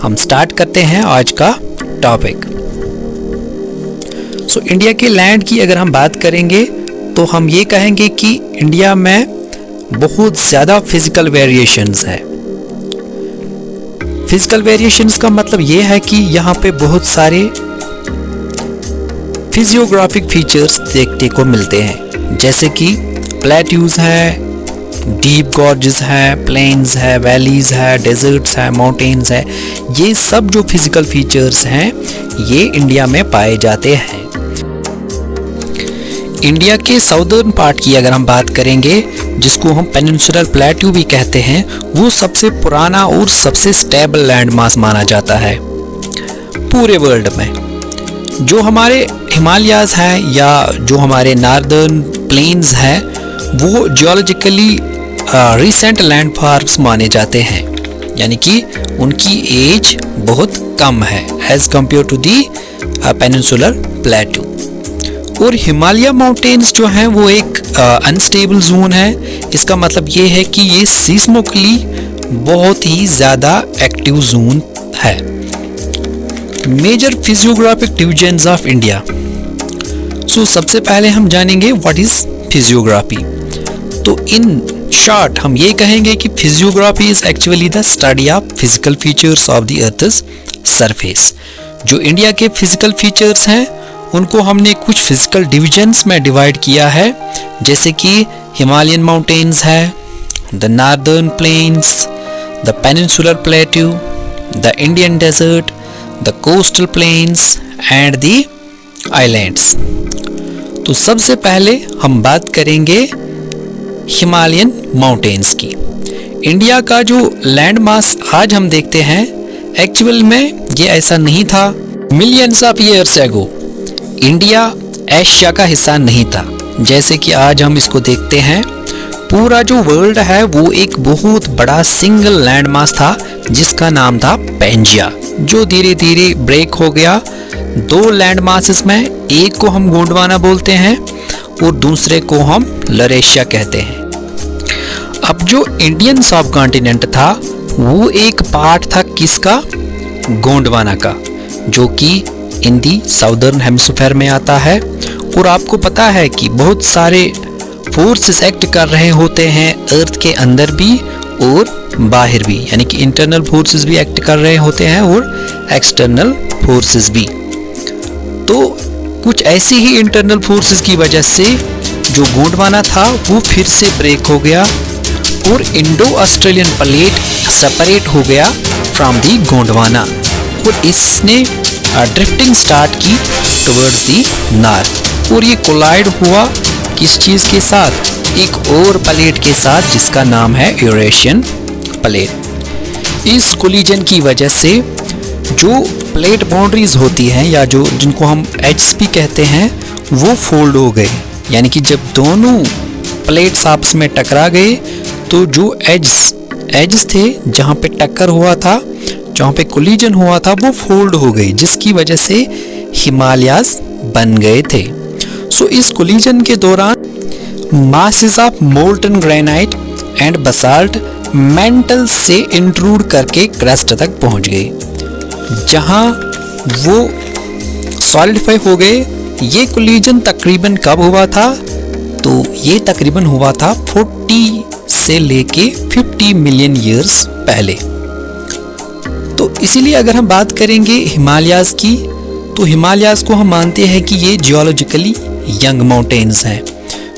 हम स्टार्ट करते हैं आज का टॉपिक। इंडिया के लैंड की अगर हम बात करेंगे तो हम ये कहेंगे कि इंडिया में बहुत ज़्यादा फिजिकल वेरिएशंस है। फिजिकल वेरिएशंस का मतलब ये है कि यहाँ पे बहुत सारे फिजियोग्राफिक फीचर्स देखने को मिलते हैं, जैसे कि प्लेट्यूज है, डीप गॉर्जेस है, प्लेन्स है, वैलीज है, डेजर्ट्स है, माउंटेन्स है। ये सब जो फिजिकल फीचर्स हैं ये इंडिया में पाए जाते हैं। इंडिया के साउदर्न पार्ट की अगर हम बात करेंगे, जिसको हम पेनिनसुलर प्लेट्यू भी कहते हैं, वो सबसे पुराना और सबसे स्टेबल लैंड मास माना जाता है पूरे वर्ल्ड में। जो हमारे हिमालयाज हैं या जो हमारे नॉर्दर्न प्लेन्स हैं वो जियोलॉजिकली रिसेंट लैंडमार्क्स माने जाते हैं, यानी कि उनकी एज बहुत कम है as compare to the peninsular plateau. और हिमालय माउंटेन्स जो हैं वो एक अनस्टेबल जोन है। इसका मतलब ये है कि ये सीस्मोकली बहुत ही ज़्यादा एक्टिव जोन है। Major physiographic divisions of India. सबसे पहले हम जानेंगे व्हाट इज़ फिजियोग्राफी। तो इन शॉर्ट हम ये कहेंगे कि physiography is actually the study of physical features of the earth's surface. जो इंडिया के फिजिकल फीचर्स हैं उनको हमने कुछ फिजिकल डिविजन्स में डिवाइड किया है, जैसे कि हिमालयन माउंटेन्स है, the northern plains, the peninsular plateau, the Indian desert, the coastal plains and the islands. तो सबसे पहले हम बात करेंगे हिमालयन माउंटेन्स की। इंडिया का जो लैंड मास आज हम देखते हैं, एक्चुअल में ये ऐसा नहीं था। Millions of years ago India Asia का हिस्सा नहीं था, जैसे कि आज हम इसको देखते हैं। पूरा जो वर्ल्ड है वो एक बहुत बड़ा सिंगल लैंड मास था जिसका नाम था पैंजिया, जो धीरे धीरे ब्रेक हो गया दो लैंड मासेस में। एक को हम गोंडवाना बोलते हैं और दूसरे को हम लरेशिया कहते हैं। अब जो इंडियन सब कॉन्टिनेंट था वो एक पार्ट था किसका? गोंडवाना का, जो कि इन दी साउदर्न हेमिस्फीयर में आता है। और आपको पता है कि बहुत सारे फोर्सेस एक्ट कर रहे होते हैं अर्थ के अंदर भी और बाहर भी, यानी कि इंटरनल फोर्सेस भी एक्ट कर रहे होते हैं और एक्सटर्नल फोर्सेस भी। तो कुछ ऐसी ही इंटरनल फोर्सेस की वजह से जो गोंडवाना था वो फिर से ब्रेक हो गया और इंडो ऑस्ट्रेलियन प्लेट सेपरेट हो गया फ्रॉम दी गोंडवाना, और इसने ड्रिफ्टिंग स्टार्ट की टुवर्ड्स दी नॉर्थ। और ये कोलाइड हुआ किस चीज़ के साथ? एक और प्लेट के साथ जिसका नाम है यूरेशियन प्लेट। इस कोलिजन की वजह से जो प्लेट बाउंड्रीज होती हैं या जो जिनको हम एड्स भी कहते हैं वो फोल्ड हो गए, यानी कि जब दोनों प्लेट्स आपस में टकरा गए तो जो एड्स थे जहाँ पे टक्कर हुआ था, जहाँ पे कोलिजन हुआ था, वो फोल्ड हो गई, जिसकी वजह से हिमालयाज बन गए थे। इस कोलिजन के दौरान masses of molten granite and basalt mental से इंट्रूड करके क्रस्ट तक पहुंच गए, जहां वो सॉलिडिफाई हो गए। ये कोलिजन तकरीबन कब हुआ था? तो ये तकरीबन हुआ था 40 से लेके 50 मिलियन ईयर्स पहले। तो इसीलिए अगर हम बात करेंगे हिमालयाज की, तो हिमालयाज को हम मानते हैं कि ये जियोलॉजिकली यंग माउंटेन्स हैं।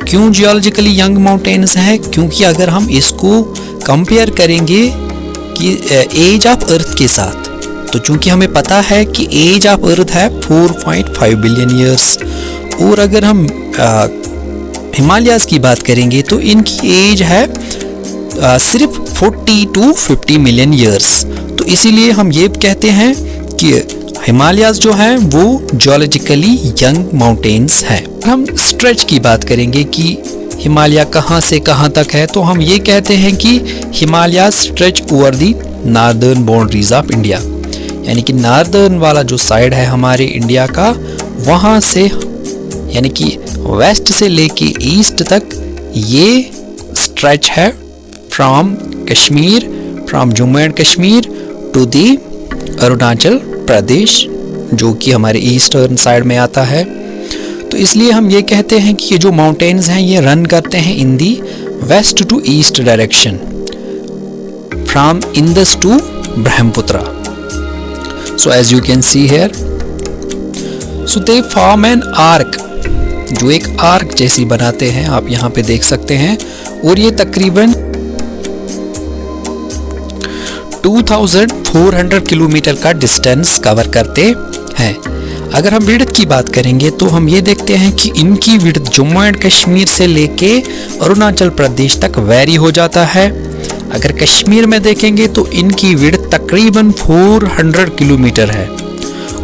क्यों जियोलॉजिकली यंग माउंटेन्स हैं? क्योंकि अगर हम इसको कंपेयर करेंगे कि एज ऑफ अर्थ के साथ, तो चूंकि हमें पता है कि एज ऑफ अर्थ है 4.5 बिलियन ईयर्स, और अगर हम हिमालयाज की बात करेंगे तो इनकी एज है सिर्फ 40 to 50 मिलियन ईयर्स। तो इसीलिए हम ये कहते हैं कि हिमालयाज जो हैं वो जियोलॉजिकली यंग माउंटेन्स हैं। हम स्ट्रेच की बात करेंगे कि हिमालय कहाँ से कहाँ तक है, तो हम ये कहते हैं कि Himalayas stretch over the northern boundaries of India, यानी कि नॉर्दर्न वाला जो साइड है हमारे इंडिया का, वहाँ से यानी कि वेस्ट से लेके ईस्ट तक ये स्ट्रेच है from Kashmir, from Jammu and Kashmir to the Arunachal Pradesh, जो कि हमारे ईस्टर्न साइड में आता है। तो इसलिए हम ये कहते हैं कि ये जो माउंटेन्स हैं ये रन करते हैं in the west to east direction, from Indus to Brahmaputra. So as you can see here, so they form an arc, जो एक आर्क जैसी बनाते हैं, आप यहाँ पे देख सकते हैं। और ये तकरीबन 2400 किलोमीटर का डिस्टेंस कवर करते हैं। अगर हम विड्थ की बात करेंगे तो हम ये देखते हैं कि इनकी विड्थ जम्मू एंड कश्मीर से लेके अरुणाचल प्रदेश तक वेरी हो जाता है। अगर कश्मीर में देखेंगे तो इनकी विड्थ तकरीबन 400 किलोमीटर है।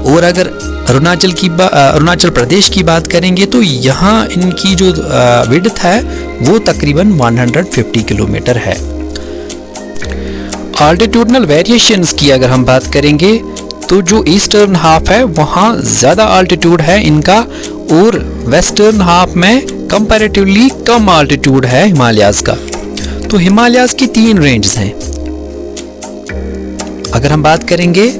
और अगर अरुणाचल प्रदेश की बात करेंगे तो यहाँ इनकी जो विड्थ है वो तकरीबन 150 किलोमीटर है। आल्टीट्यूडनल वेरिएशंस की अगर हम बात करेंगे तो जो ईस्टर्न हाफ है वहाँ ज़्यादा आल्टीट्यूड है इनका, और वेस्टर्न हाफ में कंपैरेटिवली कम आल्टीट्यूड है हिमालयाज़ का। तो हिमालयाज़ की 3 रेंज हैं। अगर हम बात करेंगे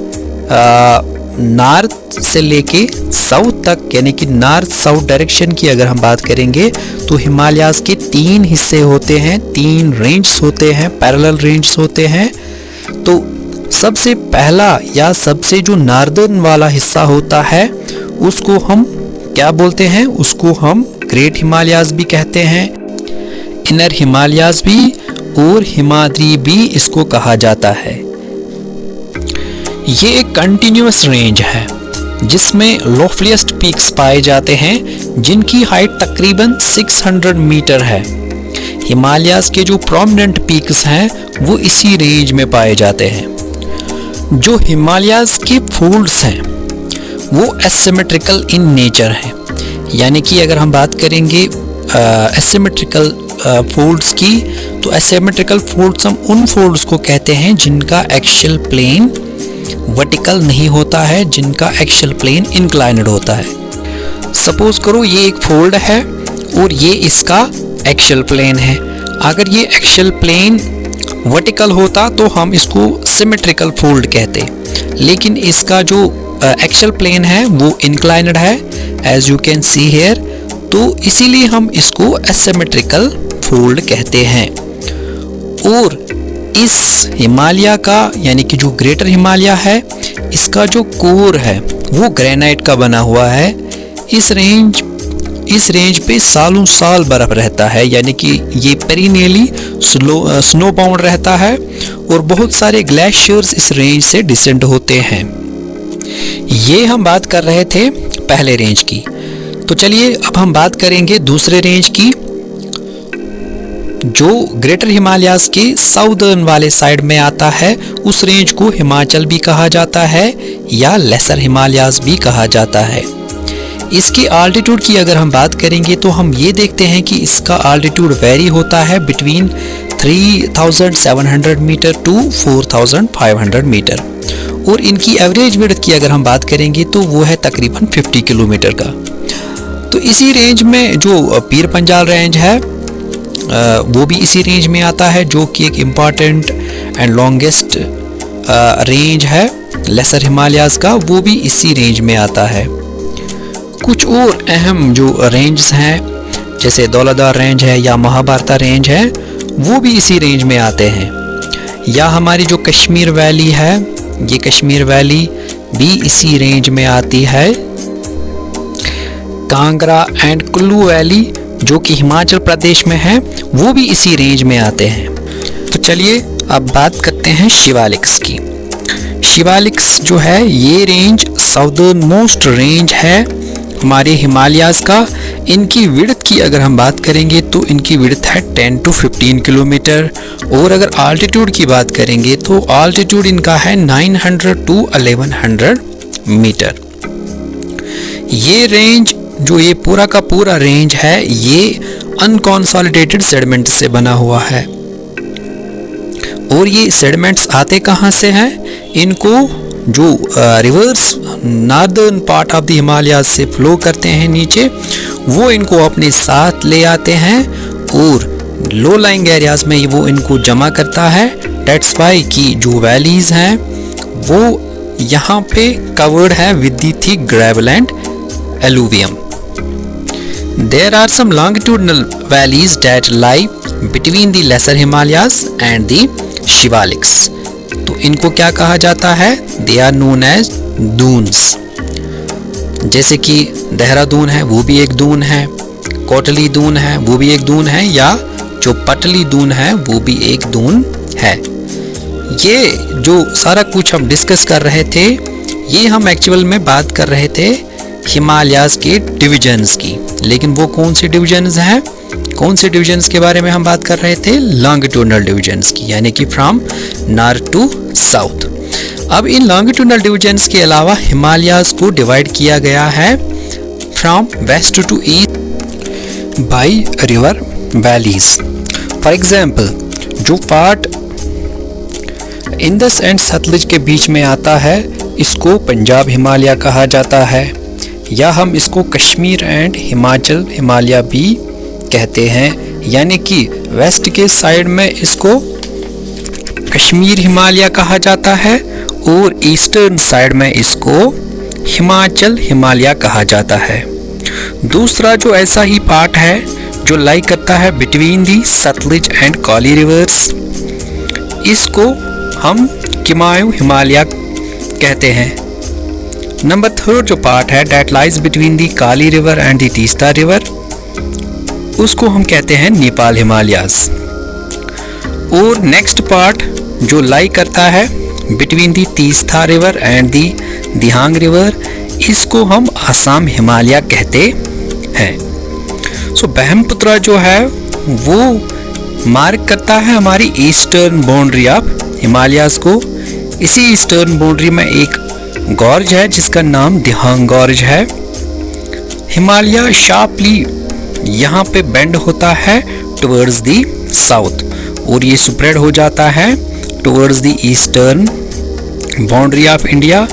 नॉर्थ से लेके साउथ तक, यानी कि नॉर्थ साउथ डायरेक्शन की अगर हम बात करेंगे तो हिमालयाज़ के 3 हिस्से होते हैं, 3 रेंज होते हैं, पैरेलल रेंज होते हैं। तो सबसे पहला या सबसे जो नॉर्दर्न वाला हिस्सा होता है उसको हम क्या बोलते हैं, उसको हम ग्रेट हिमालयाज़ भी कहते हैं, इनर हिमालयाज़ भी और हिमाद्री भी इसको कहा जाता है। ये एक कंटिन्यूअस रेंज है जिसमें लोफ्लिएस्ट पीक्स पाए जाते हैं जिनकी हाइट तकरीबन 600 मीटर है। हिमालयाज़ के जो प्रोमिनेंट पीक्स हैं वो इसी रेंज में पाए जाते हैं। जो हिमालयाज़ के फोल्ड्स हैं वो एसिमेट्रिकल इन नेचर हैं, यानी कि अगर हम बात करेंगे एसिमेट्रिकल फोल्ड्स की, तो एसिमेट्रिकल फोल्ड्स हम उन फोल्ड्स को कहते हैं जिनका एक्सियल प्लेन वर्टिकल नहीं होता है, जिनका एक्सियल प्लेन इंक्लाइनेड होता है। सपोज करो ये एक फोल्ड है और ये इसका एक्सियल प्लेन है। अगर ये एक्सियल प्लेन वर्टिकल होता तो हम इसको सिमेट्रिकल फोल्ड कहते, लेकिन इसका जो एक्सियल प्लेन है वो इंक्लाइनेड है, as you can see here. तो इसीलिए हम इसको एसिमेट्रिकल फोल्ड कहते हैं। और इस हिमालय का, यानी कि जो ग्रेटर हिमालय है, इसका जो कोर है वो ग्रेनाइट का बना हुआ है। इस रेंज पे सालों साल बर्फ रहता है, यानी कि ये पेरिनियली स्नो बाउंड रहता है और बहुत सारे ग्लेशियर्स इस रेंज से डिसेंड होते हैं। ये हम बात कर रहे थे पहले रेंज की। तो चलिए अब हम बात करेंगे दूसरे रेंज की, जो ग्रेटर हिमालयाज़ के साउदर्न वाले साइड में आता है। उस रेंज को हिमाचल भी कहा जाता है या लेसर हिमालयाज़ भी कहा जाता है। इसके आल्टीट्यूड की अगर हम बात करेंगे तो हम ये देखते हैं कि इसका आल्टीट्यूड वेरी होता है बिटवीन 3700 मीटर टू 4500 मीटर। और इनकी एवरेज विड्थ की अगर हम बात करेंगे तो वो है तकरीबन 50 किलोमीटर का। तो इसी रेंज में जो पीर पंजाल रेंज है वो भी इसी रेंज में आता है, जो कि एक इम्पॉर्टेंट एंड लॉन्गेस्ट रेंज है लेसर हिमालयाज़ का, वो भी इसी रेंज में आता है। कुछ और अहम जो रेंज हैं जैसे दौलतदार रेंज है या महाभारता रेंज है, वो भी इसी रेंज में आते हैं। या हमारी जो कश्मीर वैली है, ये कश्मीर वैली भी इसी रेंज में आती है। कांगड़ा एंड कुल्लू वैली जो कि हिमाचल प्रदेश में है, वो भी इसी रेंज में आते हैं। तो चलिए अब बात करते हैं शिवालिक्स की। शिवालिक्स जो है ये रेंज साउदर्न मोस्ट रेंज है हमारे हिमालयाज़ का। इनकी विड्थ की अगर हम बात करेंगे तो इनकी विड्थ है 10 to 15 किलोमीटर। और अगर आल्टीट्यूड की बात करेंगे तो आल्टीट्यूड इनका है 900 to 1100 मीटर। ये रेंज जो ये पूरा का पूरा रेंज है ये अनकॉन्सोलिडेटेड सेडिमेंट से बना हुआ है। और ये सेडिमेंट्स आते कहाँ से हैं? इनको जो reverse northern part of the Himalaya से फ्लो करते हैं नीचे, वो इनको अपने साथ ले आते हैं और लो लाइंग एरियाज में वो इनको जमा करता है। डेट्स वाई कि जो वैलीज़ हैं वो यहाँ पे कवर्ड है with the thick gravel and alluvium. There are some longitudinal valleys that lie between the lesser Himalayas and the Shivaliks. तो इनको क्या कहा जाता है? They are known as dunes. जैसे कि देहरादून है वो भी एक दून है, कोटली दून है वो भी एक दून है, या जो पटली दून है वो भी एक दून है। ये जो सारा कुछ हम डिस्कस कर रहे थे, ये हम एक्चुअल में बात कर रहे थे हिमालयाज के डिविजन्स की, लेकिन वो कौन से डिविजन्स हैं? कौन से डिविजन्स के बारे में हम बात कर रहे थे? लॉन्गिट्यूडनल डिविजन्स की, यानी कि फ्रॉम नॉर्थ टू साउथ। अब इन लॉन्गिट्यूडनल डिविजन्स के अलावा हिमालयाज को डिवाइड किया गया है from west to east by river valleys. For example, जो पार्ट इंडस एंड सतलुज के बीच में आता है इसको पंजाब हिमालय कहा जाता है, या हम इसको कश्मीर एंड हिमाचल हिमालय भी कहते हैं, यानी कि वेस्ट के साइड में इसको कश्मीर हिमालय कहा जाता है और ईस्टर्न साइड में इसको हिमाचल हिमालय कहा जाता है। दूसरा जो ऐसा ही पार्ट है जो लाई करता है between the Sutlej and Kali rivers, इसको हम किमायू हिमालय कहते हैं। नंबर थर्ड जो पार्ट है that lies between the Kali river and the Teesta river, उसको हम कहते हैं नेपाल हिमालयाज। और नेक्स्ट पार्ट जो लाई करता है between the Teesta river and the Dihang river, इसको हम आसाम हिमालय कहते हैं। सो ब्रह्मपुत्र जो है वो मार्क करता है हमारी ईस्टर्न बाउंड्री ऑफ हिमालयाज को। इसी ईस्टर्न बाउंड्री में एक गॉर्ज है जिसका नाम दिहांग गॉर्ज है। हिमालय शार्पली यहाँ पे बेंड होता है टुवर्ड्स दी साउथ और ये स्प्रेड हो जाता है towards the eastern boundary of India.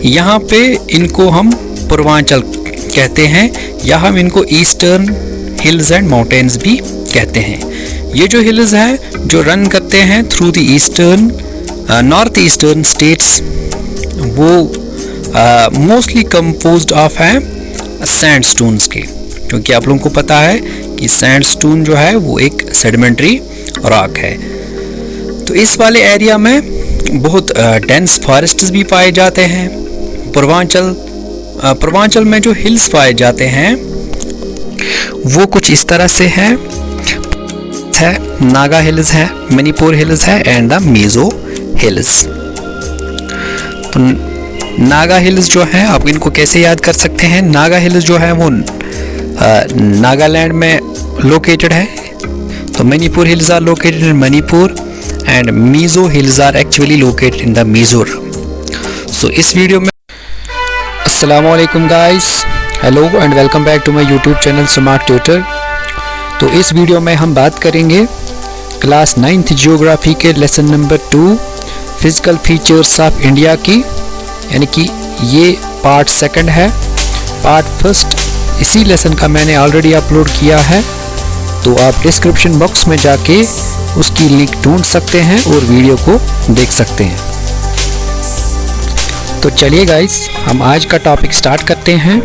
यहाँ पे इनको हम पूर्वांचल कहते हैं, या हम इनको ईस्टर्न हिल्स एंड माउंटेन्स भी कहते हैं। ये जो हिल्स हैं जो रन करते हैं through the eastern north eastern states, वो मोस्टली कंपोज्ड ऑफ है सैंडस्टोन्स के, क्योंकि आप लोगों को पता है कि सैंडस्टोन जो है वो एक सेडिमेंट्री रॉक है। तो इस वाले एरिया में बहुत डेंस फॉरेस्ट्स भी पाए जाते हैं। पूर्वांचल में जो हिल्स पाए जाते हैं वो कुछ इस तरह से है नागा हिल्स है, मणिपुर हिल्स है एंड द मिजो हिल्स। तो नागा हिल्स जो है आप इनको कैसे याद कर सकते हैं? नागा हिल्स जो है वो नागालैंड में लोकेटेड है, तो Manipur hills are located in Manipur and Mizo hills are actually located in the Mizoram. So इस वीडियो में अस्सलाम वालेकुम guys, hello and welcome back to my YouTube channel smart tutor. तो इस वीडियो में हम बात करेंगे क्लास 9th जियोग्राफी के lesson number 2 physical features of India की, यानी कि ये पार्ट 2 है। पार्ट 1 इसी लेसन का मैंने ऑलरेडी अपलोड किया है, तो आप डिस्क्रिप्शन बॉक्स में जाके उसकी लिंक ढूंढ सकते हैं और वीडियो को देख सकते हैं। तो चलिए गाइस, हम आज का टॉपिक स्टार्ट करते हैं।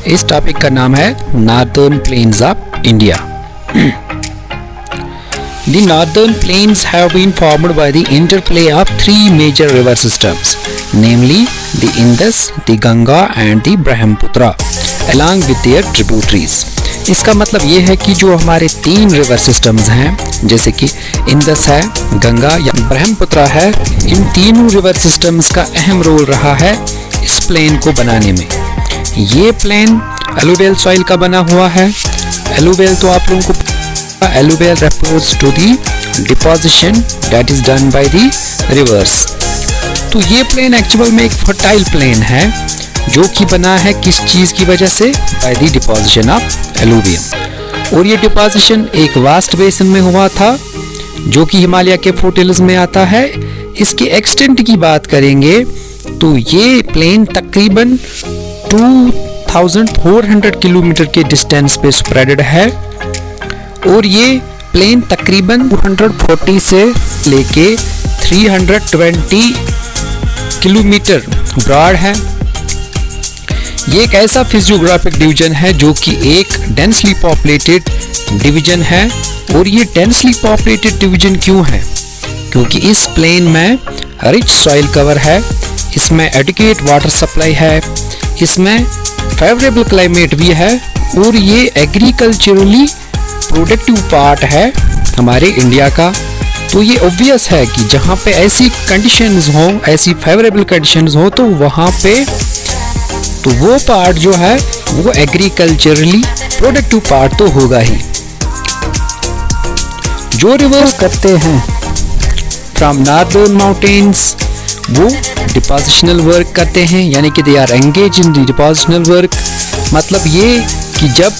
इस टॉपिक का नाम है northern plains of India. The northern plains have been formed by the interplay of 3 major river systems, namely the Indus, the Ganga and the Brahmaputra, along with their tributaries. इसका मतलब ये है कि जो हमारे 3 रिवर सिस्टम्स हैं, जैसे कि इंदस है, गंगा या ब्रह्मपुत्र है, इन तीनों रिवर सिस्टम्स का अहम रोल रहा है इस प्लेन को बनाने में। ये प्लेन एलुवियल सॉइल का बना हुआ है। एलुवियल तो आप लोगों को alluvial refers to the deposition that is done by the rivers। तो ये प्लेन एक्चुअल में एक फर्टाइल प्लेन है जो कि बना है किस चीज़ की वजह से? by the deposition of alluvium। और ये डिपोजिशन एक वास्ट बेसिन में हुआ था जो कि हिमालय के फुटहिल्स में आता है। इसके एक्सटेंट की बात करेंगे तो ये प्लेन तकरीबन 2400 किलोमीटर के डिस्टेंस पे स्प्रेडेड है और ये प्लेन तकरीबन 240 से लेके 320 किलोमीटर ब्रॉड है। ये एक ऐसा फिजियोग्राफिक डिवीजन है जो कि एक डेंसली पॉपुलेटेड डिवीजन है। और ये डेंसली पॉपुलेटेड डिवीजन क्यों है? क्योंकि इस प्लेन में रिच सॉइल कवर है, इसमें एडिक्वेट वाटर सप्लाई है, इसमें फेवरेबल क्लाइमेट भी है और ये एग्रीकल्चरली प्रोडक्टिव पार्ट है हमारे इंडिया का। तो ये ऑब्वियस है कि जहाँ पे ऐसी कंडीशंस हो, ऐसी फेवरेबल कंडीशंस हो, तो वहाँ पे तो वो पार्ट जो है वो एग्रीकल्चरली प्रोडक्टिव पार्ट तो होगा ही। जो रिवर्स करते हैं फ्रॉम नॉर्दर्न माउंटेन्स वो डिपोजिशनल वर्क करते हैं, यानी कि they are engage in depositional work. मतलब ये कि जब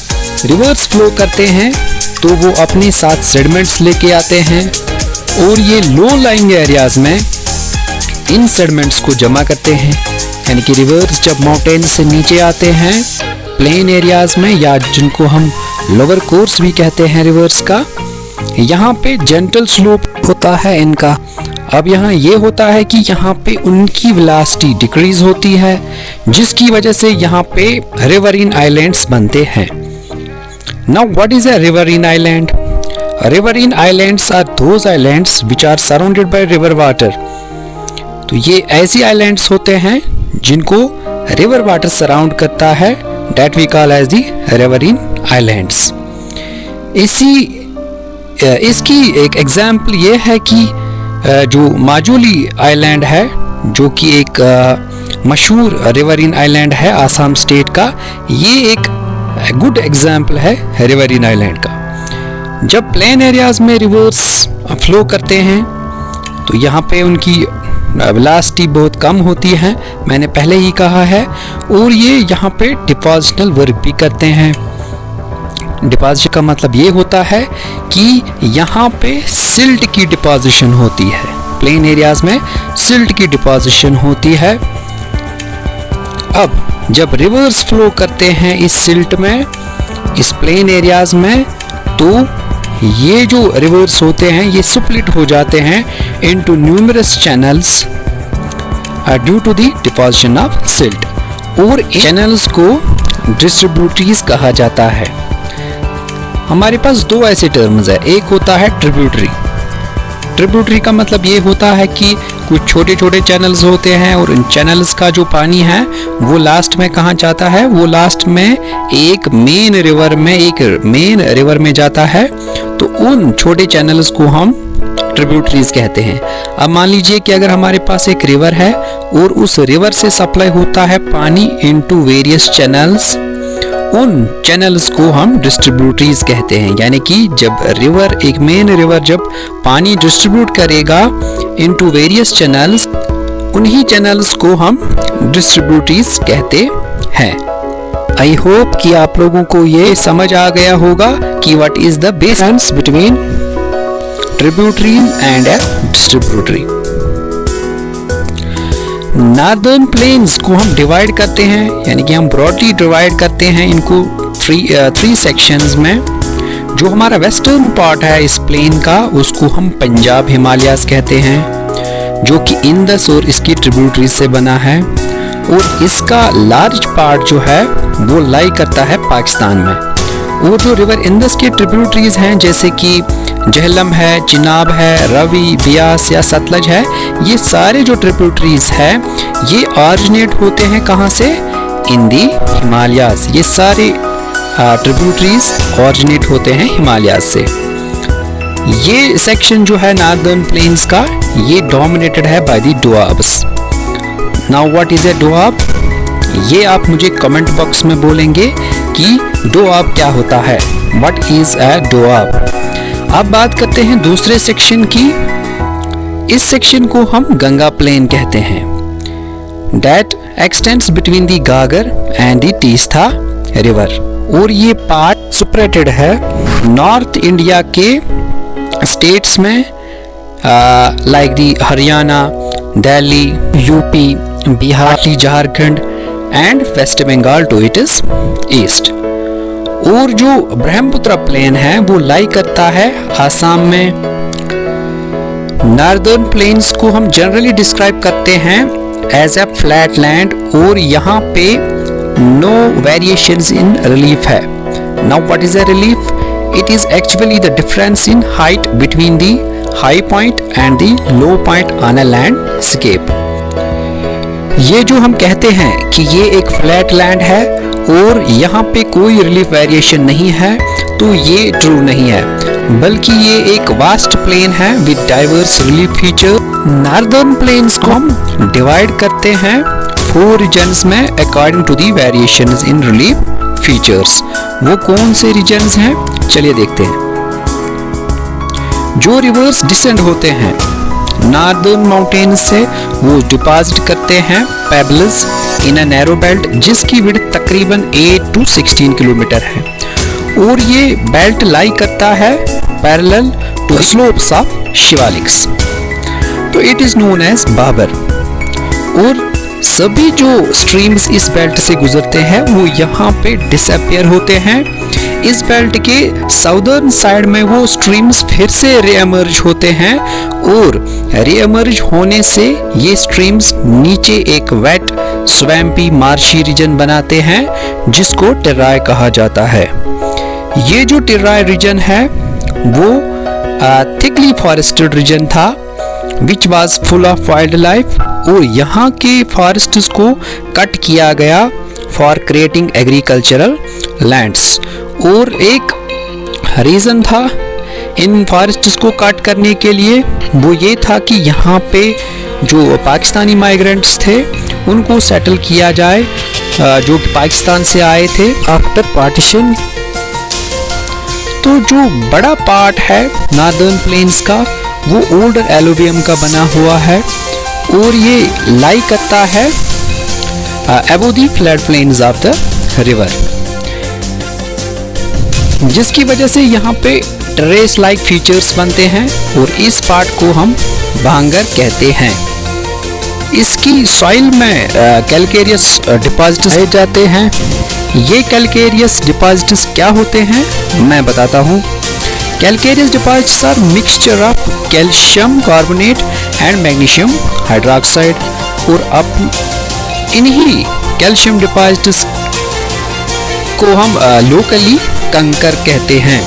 रिवर्स फ्लो करते हैं तो वो अपने साथ सेडिमेंट्स लेके आते हैं और ये लो लाइंग एरियाज में इन सेडिमेंट्स को जमा करते हैं। यानी कि रिवर्स जब माउंटेन से नीचे आते हैं प्लेन एरियाज में, या जिनको हम लोअर कोर्स भी कहते हैं रिवर्स का, यहाँ पे जेंटल स्लोप होता है इनका। अब यहाँ ये होता है कि यहाँ पे उनकी वेलोसिटी डिक्रीज होती है, जिसकी वजह से यहाँ पे रिवरीन आइलैंड्स बनते हैं। Now what is a riverine island? Riverine islands are those islands which are surrounded by river water. तो ये ऐसी आइलैंड्स होते हैं जिनको रिवर वाटर सराउंड करता है, that we call as the riverine islands. इसकी एक एग्जाम्पल ये है कि जो माजुली आइलैंड है, जो कि एक मशहूर रिवरीन आइलैंड है आसाम स्टेट का, ये एक गुड एग्जाम्पल है रिवरीन आइलैंड का। जब प्लेन एरियाज में रिवर्स फ्लो करते हैं तो यहाँ पे उनकी वेलोसिटी बहुत कम होती है, मैंने पहले ही कहा है, और ये यहाँ पे डिपोजिशनल वर्क भी करते हैं। डिपॉजिशन का मतलब ये होता है कि यहाँ पे सिल्ट की डिपॉजिशन होती है, प्लेन एरियाज में सिल्ट की डिपॉजिशन होती है। अब जब रिवर्स फ्लो करते हैं इस सिल्ट में, इस प्लेन एरियाज में, तो ये जो रिवर्स होते हैं ये स्प्लिट हो जाते हैं into numerous channels due to the deposition of silt, और चैनल्स को डिस्ट्रीब्यूटरीज कहा जाता है। हमारे पास दो ऐसे टर्म्स है, एक होता है ट्रिब्यूटरी। ट्रिब्यूटरी का मतलब ये होता है कि कुछ छोटे छोटे चैनल्स होते हैं और इन चैनल्स का जो पानी है वो लास्ट में कहाँ जाता है, वो लास्ट में एक मेन रिवर में जाता है। तो उन छोटे चैनल्स को हम ट्रिब्यूटरीज कहते हैं। अब मान लीजिए कि अगर हमारे पास एक रिवर है और उस रिवर से सप्लाई होता है पानी इनटू वेरियस चैनल्स, उन चैनल्स को हम डिस्ट्रीब्यूटरीज कहते हैं। यानी कि जब रिवर, एक मेन रिवर जब पानी डिस्ट्रीब्यूट करेगा इनटू वेरियस चैनल्स, उन्हीं चैनल्स को हम डिस्ट्रीब्यूटरीज कहते हैं। आई होप कि आप लोगों को ये समझ आ गया होगा कि what is the difference between tributary and A distributary. Northern plains को हम डिवाइड करते हैं, यानी कि हम ब्रॉडली डिवाइड करते हैं इनको थ्री सेक्शंस में। जो हमारा वेस्टर्न पार्ट है इस प्लेन का, उसको हम पंजाब हिमालयास कहते हैं, जो कि इंदस और इसकी ट्रिब्यूटरी से बना है, और इसका लार्ज पार्ट जो है वो लाई करता है पाकिस्तान में। और जो रिवर इंदस के ट्रिब्यूटरीज हैं जैसे कि झेलम है, चिनाब है, रवि, ब्यास या सतलज है, ये सारे जो ट्रिब्यूटरीज हैं ये ऑरिजिनेट होते हैं कहाँ से? इन दी हिमालयास। ये सारे ट्रिब्यूटरीज ऑरिजिनेट होते हैं हिमालयास से। ये सेक्शन जो है नॉर्दर्न प्लेन्स का, ये डोमिनेटेड है by the doabs. Now what is a doab? ये आप मुझे कमेंट बॉक्स में बोलेंगे कि डोआब क्या होता है, व्हाट इज ए डोआब। अब बात करते हैं दूसरे सेक्शन की। इस सेक्शन को हम गंगा प्लेन कहते हैं, that extends between the Ghaggar and the Teesta river. और ये पार्ट सेपरेटेड है नॉर्थ इंडिया के स्टेट्स में, like the Haryana, Delhi, UP, Bihar, Jharkhand and west Bengal to it is east. और जो ब्रह्मपुत्र प्लेन है वो लाई करता है आसाम में। नॉर्दर्न प्लेन्स को हम जनरली डिस्क्राइब करते हैं एज ए फ्लैट लैंड और यहाँ पे नो वेरिएशंस इन रिलीफ है। Now what is a relief? It is actually the difference in height between the high point and the low point on a landscape. ये जो हम कहते हैं कि ये एक फ्लैट लैंड है और यहाँ पे कोई रिलीफ वेरिएशन नहीं है, तो ये ट्रू नहीं है, बल्कि ये एक वास्ट प्लेन है with diverse relief feature. Northern plains को हम डिवाइड करते हैं 4 रीजन्स में according to the variations in relief features. वो कौन से रीजन्स हैं, चलिए देखते हैं। जो रिवर्स डिसेंड होते हैं नॉर्दर्न माउंटेन्स से, वो डिपॉजिट करते हैं pebbles in a narrow belt जिसकी विड्थ तकरीबन 8 to 16 किलोमीटर है, और ये बेल्ट लाई करता है parallel to slopes of Shivaliks, so it is known as Bhabar. और सभी जो स्ट्रीम्स इस बेल्ट से गुजरते हैं वो यहाँ पे डिसअपियर होते हैं। इस बेल्ट के साउदर्न साइड में वो स्ट्रीम्स फिर से रीएमर्ज होते हैं, और रीएमर्ज होने से ये स्ट्रीम्स नीचे एक वेट स्वैम्पी मार्शी रीजन बनाते हैं जिसको टेर्राय कहा जाता है। ये जो टेर्राय रीजन है वो थिकली फॉरेस्टेड रीजन था which was full of wild life, और यहाँ के फॉरेस्ट्स को कट किया गया फॉर क्रिएटिंग एग्रीकल्चरल लैंड्स। और एक रीज़न था इन फॉरेस्ट्स को कट करने के लिए, वो ये था कि यहाँ पे जो पाकिस्तानी माइग्रेंट्स थे उनको सेटल किया जाए, जो पाकिस्तान से आए थे आफ्टर पार्टीशन। तो जो बड़ा पार्ट है नॉर्दर्न प्लेन्स का वो ओल्डर एलुवियम का बना हुआ है, और ये लाई करता है above the flat plains of the river, जिसकी वजह से यहाँ पे टेरेस लाइक फीचर्स बनते हैं, और इस पार्ट को हम भांगर कहते हैं। इसकी सॉइल में कैलकेरियस डिपॉजिट्स रह जाते हैं। ये कैलकेरियस डिपॉजिट्स क्या होते हैं मैं बताता हूँ। Calcareous deposits are mixture of calcium carbonate and magnesium hydroxide, और अब इन्हीं कैल्शियम डिपॉजिट्स को हम लोकली कंकर कहते हैं।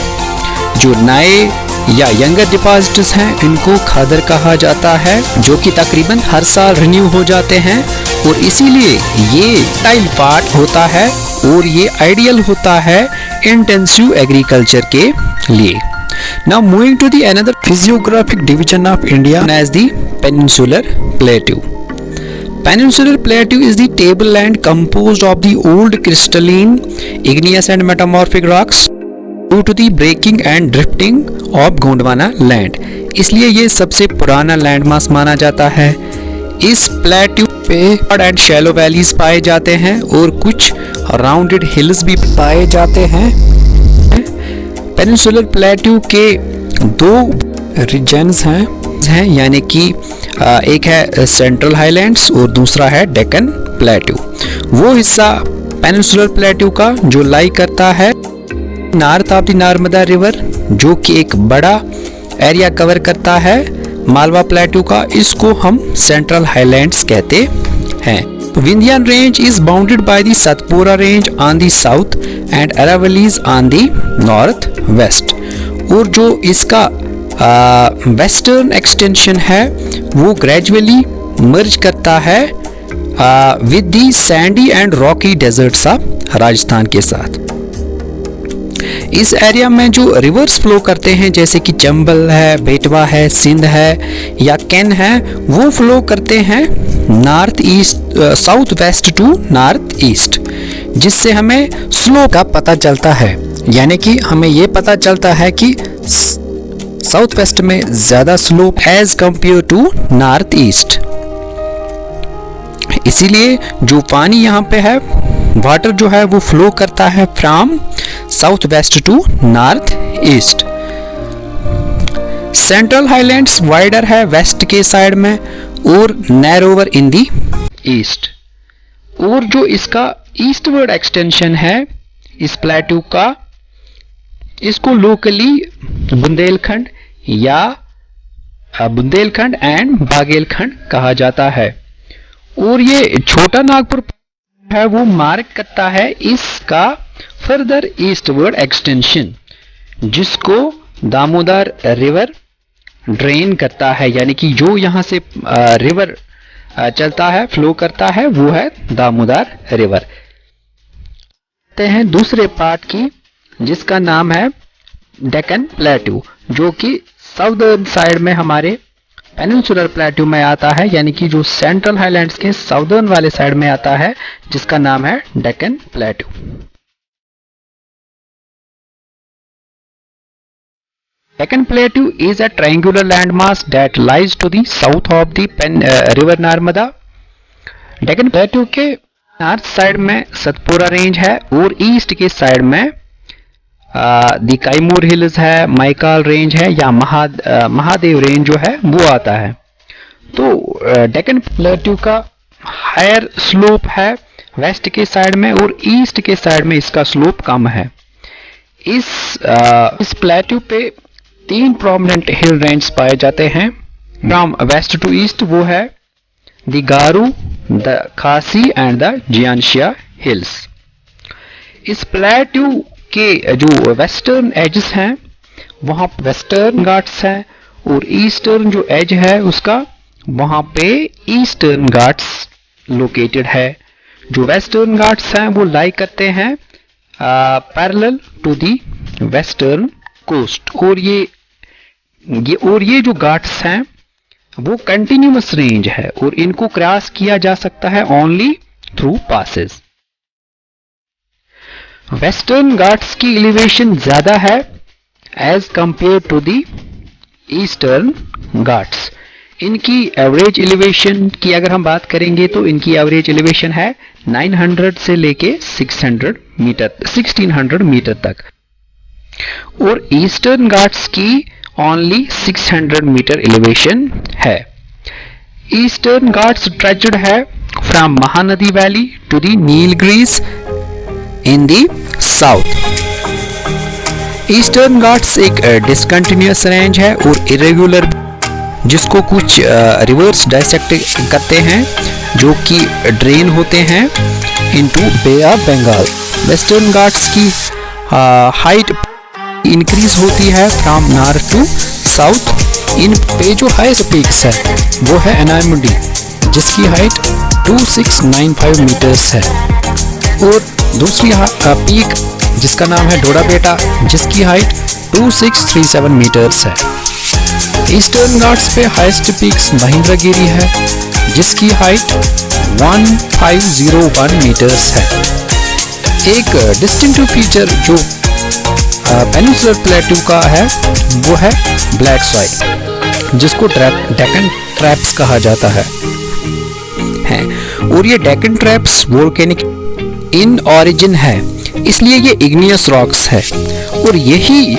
जो नए या यंगर डिपॉजिट्स हैं इनको खादर कहा जाता है, जो कि तकरीबन हर साल रिन्यू हो जाते हैं, और इसीलिए ये टाइल पार्ट होता है और ये आइडियल होता है इंटेंसिव एग्रीकल्चर के लिए। Now moving to the another physiographic division of India known as the Peninsular Plateau. Peninsular Plateau is the tableland composed of the old crystalline, igneous and metamorphic rocks due to the breaking and drifting of Gondwana land. इसलिए ये सबसे पुराना land mass माना जाता है। इस plateau पे and shallow valleys पाए जाते हैं और कुछ राउंडेड हिल्स भी पाए जाते हैं। पेनिनसुलर प्लेट्यू के 2 रीजन्स हैं, यानी कि एक है सेंट्रल हाईलैंड्स और दूसरा है डेक्कन प्लेट्यू। वो हिस्सा पेनिनसुलर प्लेट्यू का जो लाई करता है north of the Narmada river, जो कि एक बड़ा एरिया कवर करता है मालवा प्लेट्यू का, इसको हम सेंट्रल हाईलैंड्स कहते हैं। Vindhyan range is bounded by the Satpura range on the south and Aravallis on the north west, और जो इसका वेस्टर्न एक्सटेंशन है वो ग्रेजुअली मर्ज करता है with the Sandy and Rocky desserts of Rajasthan के साथ। इस एरिया में जो रिवर्स फ्लो करते हैं जैसे कि चंबल है, बेटवा है, सिंध है या कैन है, वो फ्लो करते हैं north east south west to north east, जिससे हमें स्लोप का पता चलता है, यानी कि हमें ये पता चलता है कि साउथ वेस्ट में ज़्यादा slope as compare to north east. इसीलिए जो पानी यहाँ पे है, वाटर जो है वो फ्लो करता है from south west to north east. Central highlands wider है वेस्ट के साइड में और नैरोवर इन दी ईस्ट, और जो इसका ईस्टवर्ड एक्सटेंशन है इस प्लेट्यू का, इसको लोकली बुंदेलखंड या बुंदेलखंड एंड बागेलखंड कहा जाता है। और ये छोटा नागपुर है वो मार्क करता है इसका फर्दर ईस्टवर्ड एक्सटेंशन, जिसको दामोदर रिवर ड्रेन करता है, यानी कि जो यहाँ से रिवर चलता है, फ्लो करता है, वो है दामोदर रिवर। हैं दूसरे पार्ट की, जिसका नाम है डेक्कन प्लेट्यू, जो कि साउदर्न साइड में हमारे पेनिनसुलर प्लेट्यू में आता है, यानी कि जो सेंट्रल हाईलैंड्स के साउदर्न वाले साइड में आता है, जिसका नाम है Deccan plateau. Deccan Plateau is a triangular landmass that lies to the south of the river Narmada. Deccan Plateau के नॉर्थ साइड में सतपुरा रेंज है और ईस्ट के साइड में दी कैमूर हिल्स है, माइकाल रेंज है या महादेव रेंज जो है वो आता है। तो डेक्कन प्लेट्यू का हायर स्लोप है वेस्ट के साइड में और ईस्ट के साइड में इसका स्लोप कम है। इस प्लेट्यू पे 3 प्रोमिनेंट हिल रेंज पाए जाते हैं फ्रॉम वेस्ट टू ईस्ट, वो है द गारू, द खासी एंड द जियानशिया हिल्स। इस प्लेट्यू के जो वेस्टर्न एजेस हैं वहां वेस्टर्न घाट्स हैं और ईस्टर्न जो एज है उसका वहां पे ईस्टर्न घाट्स लोकेटेड है। जो वेस्टर्न घाट्स हैं वो लाई करते हैं parallel to the western coast, और ये जो घाट्स हैं वो कंटिन्यूअस रेंज है और इनको क्रॉस किया जा सकता है only through passes. Western Ghats की एलिवेशन ज्यादा है as compare to the Eastern Ghats. इनकी एवरेज एलिवेशन की अगर हम बात करेंगे तो इनकी एवरेज एलिवेशन है 900 से लेके 1600 मीटर तक, और ईस्टर्न घाट्स की ओनली 600 मीटर एलिवेशन है। ईस्टर्न घाट्स स्ट्रेच्ड है from Mahanadi valley to the Nilgiris in the south. Eastern Ghats एक डिसकंटिन्यूअस रेंज है और इरेगुलर, जिसको कुछ रिवर्स डाइसेक्ट करते हैं जो कि ड्रेन होते हैं into Bay of Bengal. Western Ghats की हाइट इंक्रीज होती है फ्रॉम नॉर्थ टू साउथ। इन पे जो हाईएस्ट पीक्स है वो है एनामुडी, जिसकी हाइट 2695 मीटर्स है, और दूसरी पीक जिसका नाम है डोडा बेटा, जिसकी हाइट 2637 मीटर्स है। ईस्टर्न घाट्स पे हाईएस्ट पीक्स महेंद्रगिरी है, जिसकी हाइट 1501 मीटर्स है। एक डिस्टिंक्टिव फीचर जो पेनिनसुलर प्लेट्यू का है वो है ब्लैक सॉइल, जिसको डेक्कन ट्रैप्स कहा जाता है। और ये डेक्कन ट्रैप्स वोल्केनिक इन ऑरिजिन है, इसलिए ये इग्नियस रॉक्स है, और यही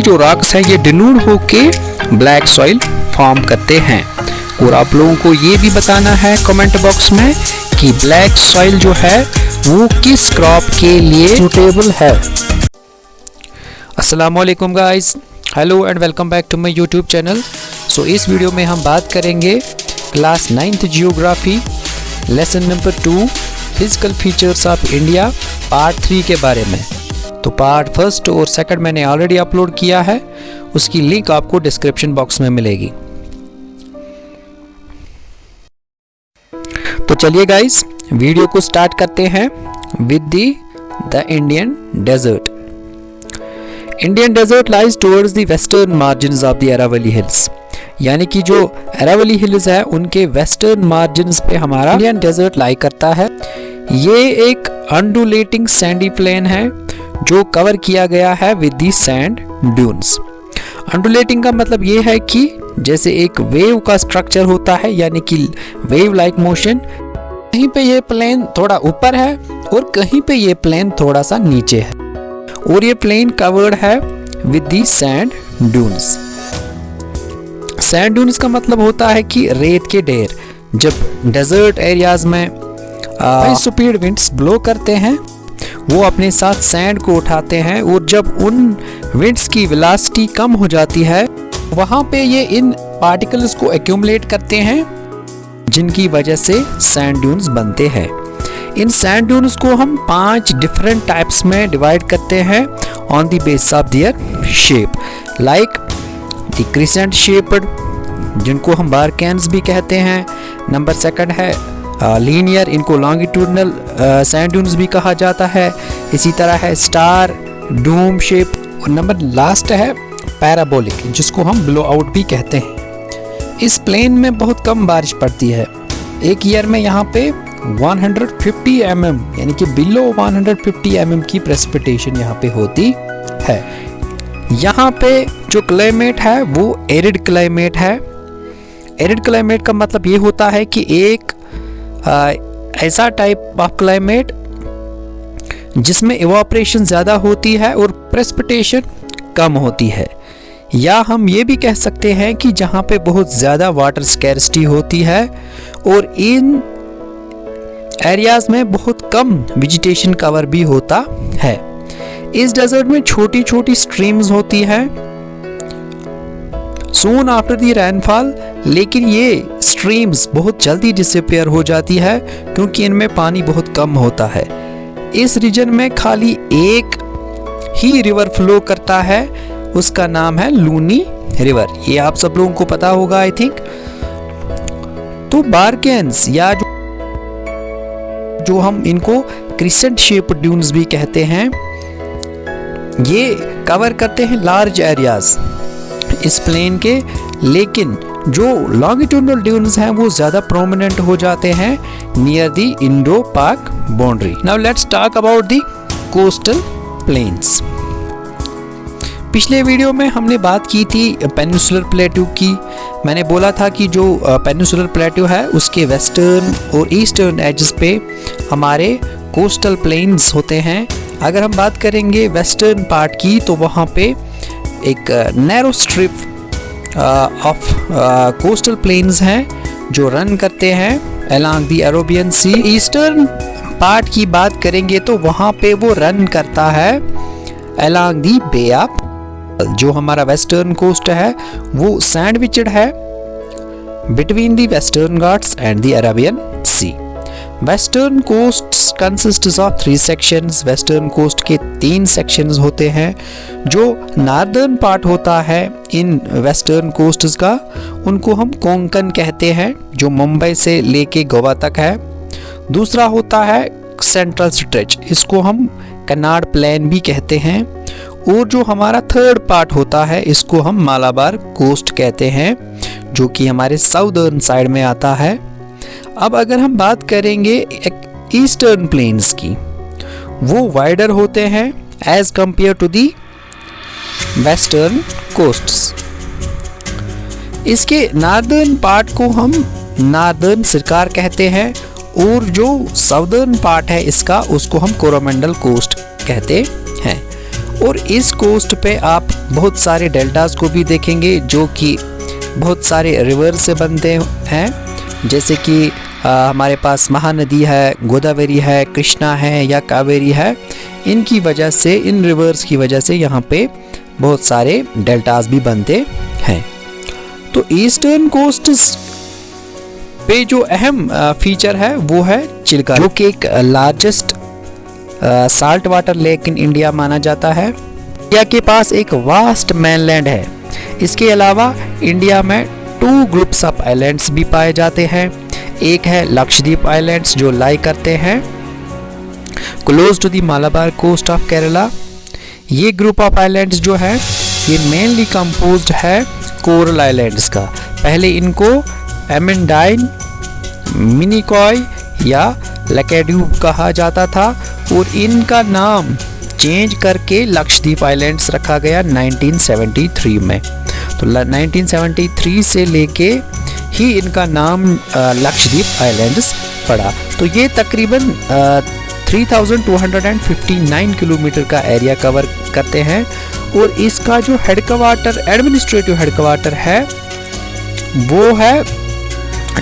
जो रॉक्स है ये डिनूड होके ब्लैक सॉइल फॉर्म करते हैं। और आप लोगों को ये भी बताना है कमेंट बॉक्स में कि ब्लैक सॉइल जो है वो किस क्रॉप के लिए सूटेबल है। अस्सलामु अलैकुम guys, hello and welcome back to my YouTube channel. So इस वीडियो में हम बात करेंगे class 9th geography lesson number 2 physical features of India part 3 के बारे में। तो पार्ट 1 और 2 मैंने ऑलरेडी अपलोड किया है, उसकी लिंक आपको डिस्क्रिप्शन बॉक्स में मिलेगी। तो चलिए गाइस वीडियो को स्टार्ट करते हैं with the Indian desert. Indian desert lies towards the western margins of the Aravali hills, यानी कि जो अरावली हिल्स है उनके वेस्टर्न मार्जिन्स पे हमारा इंडियन डेजर्ट लाई करता है। ये एक अंडुलेटिंग सैंडी प्लेन है जो कवर किया गया है with the sand dunes. Undulating का मतलब ये है कि जैसे एक वेव का स्ट्रक्चर होता है, यानी कि वेव लाइक मोशन। कहीं पे ये प्लेन थोड़ा ऊपर है और कहीं पे ये प्लेन थोड़ा सा नीचे है, और ये प्लेन कवर्ड है with the sand dunes. Sand dunes का मतलब होता है कि रेत के ढेर। जब डेजर्ट एरियाज में हाई स्पीड विंड्स ब्लो करते हैं वो अपने साथ सैंड को उठाते हैं, और जब उन विंड्स की वेलोसिटी कम हो जाती है वहां पे ये इन पार्टिकल्स को एक्यूमुलेट करते हैं जिनकी वजह से सैंड ड्यून्स बनते हैं। इन सैंड ड्यून्स को हम 5 डिफरेंट टाइप्स में डिवाइड करते हैं on the base of their shape, like the crescent shaped, जिनको हम बार कैन्स भी कहते हैं। नंबर 2 है लीनियर, इनको लॉन्गिट्यूडनल सैंड ड्यून्स भी कहा जाता है। इसी तरह है स्टार, डूम शेप, और नंबर लास्ट है पैराबोलिक, जिसको हम ब्लो आउट भी कहते हैं। इस प्लेन में बहुत कम बारिश पड़ती है। एक ईयर में यहाँ पे 150 mm यानी कि बिलो 150 mm की प्रेसिपिटेशन यहाँ पे होती है। यहाँ पे जो क्लाइमेट है वो एरिड क्लाइमेट है। एरिड क्लाइमेट का मतलब ये होता है कि एक ऐसा टाइप ऑफ क्लाइमेट जिसमें इवापोरेशन ज़्यादा होती है और प्रेसिपिटेशन कम होती है। या हम ये भी कह सकते हैं कि जहाँ पे बहुत ज़्यादा वाटर स्कैर्सिटी होती है और इन एरियाज में बहुत कम वेजिटेशन कवर भी होता है। इस डेजर्ट में छोटी छोटी स्ट्रीम्स होती हैं सून आफ्टर द रेनफॉल, लेकिन ये स्ट्रीम्स बहुत जल्दी डिसअपीयर हो जाती है क्योंकि इनमें पानी बहुत कम होता है। इस रीजन में खाली एक ही रिवर फ्लो करता है, उसका नाम है लूनी रिवर। ये आप सब लोगों को पता होगा आई थिंक। तो बारकेन्स या जो हम इनको क्रिसेंट शेप ड्यून्स भी कहते हैं, ये कवर करते हैं लार्ज एरियाज इस प्लेन के, लेकिन जो लॉन्गिट्यूडनल ड्यून्स हैं वो ज़्यादा प्रोमिनेंट हो जाते हैं नियर द इंडो पाक boundary. Now let's talk about the coastal planes. पिछले वीडियो में हमने बात की थी पेनिनसुलर प्लेट्यू की। मैंने बोला था कि जो पेनिनसुलर प्लेट्यू है उसके वेस्टर्न और ईस्टर्न एजेस पे हमारे कोस्टल प्लेन्स होते हैं। अगर हम बात करेंगे वेस्टर्न पार्ट की तो वहाँ पे एक narrow strip of coastal plains हैं जो रन करते हैं along the Arabian Sea. Eastern part की बात करेंगे तो वहाँ पे वो रन करता है अलोंग द बे ऑफ। जो हमारा वेस्टर्न कोस्ट है वो सैंडविचड है between the Western Ghats and the Arabian Sea. Western coast consists of 3 sections. Western coast के 3 सेक्शंस होते हैं। जो नार्दर्न पार्ट होता है इन वेस्टर्न कोस्ट्स का, उनको हम कोंकण कहते हैं, जो मुंबई से लेके गोवा तक है। दूसरा होता है सेंट्रल स्ट्रेच, इसको हम कन्नाड़ प्लेन भी कहते हैं। और जो हमारा थर्ड पार्ट होता है इसको हम मालाबार कोस्ट कहते हैं, जो कि हमारे साउदर्न साइड में आता है। अब अगर हम बात करेंगे ईस्टर्न प्लेन्स की, वो वाइडर होते हैं as compare to the western coasts. इसके नार्दर्न पार्ट को हम नार्दर्न सरकार कहते हैं और जो साउदर्न पार्ट है इसका उसको हम कोरोमंडल कोस्ट कहते हैं। और इस कोस्ट पे आप बहुत सारे डेल्टास को भी देखेंगे जो कि बहुत सारे रिवर से बनते हैं, जैसे कि हमारे पास महानदी है, गोदावरी है, कृष्णा है या कावेरी है। इनकी वजह से, इन रिवर्स की वजह से यहाँ पे बहुत सारे डेल्टास भी बनते हैं। तो ईस्टर्न कोस्ट पे जो अहम फीचर है वो है चिल्का, जो कि एक largest salt water lake in India माना जाता है। इंडिया के पास एक वास्ट मैनलैंड है। इसके अलावा इंडिया में 2 ग्रुप्स ऑफ आइलैंड्स भी पाए जाते हैं। एक है लक्षद्वीप आइलैंड्स जो लाई करते हैं close to the Malabar coast of Kerala. ये ग्रुप ऑफ आइलैंड्स जो है ये मेनली कंपोज्ड है कोरल आइलैंड्स का। पहले इनको एमेंडाइन, मिनिकॉय या लैकेड्यूब कहा जाता था और इनका नाम चेंज करके लक्षद्वीप आइलैंड्स रखा गया 1973 में। तो 1973 से लेके ही इनका नाम लक्षद्वीप आइलैंड्स पड़ा। तो ये तकरीबन 3259 किलोमीटर का एरिया कवर करते हैं और इसका जो हेडक्वार्टर, एडमिनिस्ट्रेटिव हेडक्वार्टर है वो है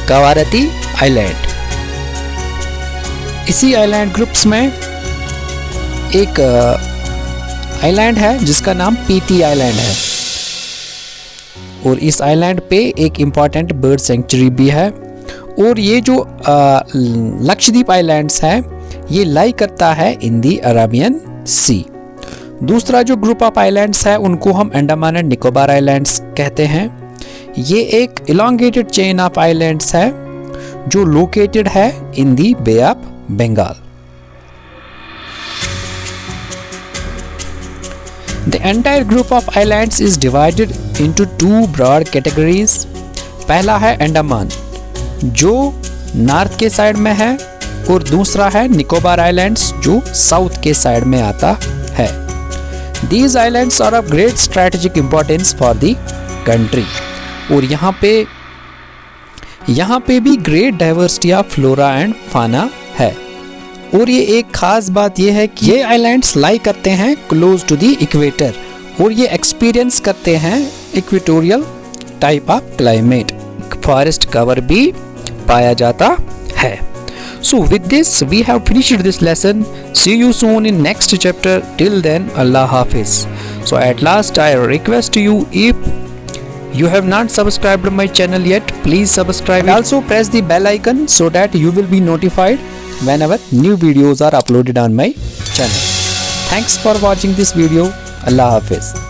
कवारती आइलैंड। इसी आइलैंड ग्रुप्स में एक आइलैंड है जिसका नाम पीती आइलैंड है और इस आइलैंड पे एक इम्पॉर्टेंट बर्ड सेंचुरी भी है और ये जो लक्षद्वीप आइलैंड्स है ये लाई करता है इन दी अरेबियन सी। दूसरा जो ग्रुप ऑफ आइलैंड्स है उनको हम अंडमान एंड निकोबार आइलैंड्स कहते हैं। ये एक इलोंगेटेड चेन ऑफ आइलैंड्स है जो लोकेटेड है in the Bay of Bengal. The entire group of islands is divided into two broad categories. पहला है अंडमान जो नॉर्थ के साइड में है और दूसरा है निकोबार आइलैंड्स जो साउथ के साइड में आता है। These islands are of great strategic importance for the country. और यहाँ पे भी great diversity of flora and फाना है। और ये एक खास बात ये है कि ये आइलैंड्स लाई करते हैं क्लोज टू द इक्वेटर और ये एक्सपीरियंस करते हैं equatorial type of climate. Forest cover भी पाया जाता है। So with this we have finished this lesson. See you soon in next chapter. Till then, Allah Hafiz. So at last I request you, if you have not subscribed my channel yet, please subscribe. Also press the bell icon so that you will be notified whenever new videos are uploaded on my channel. Thanks for watching this video. Allah Hafiz.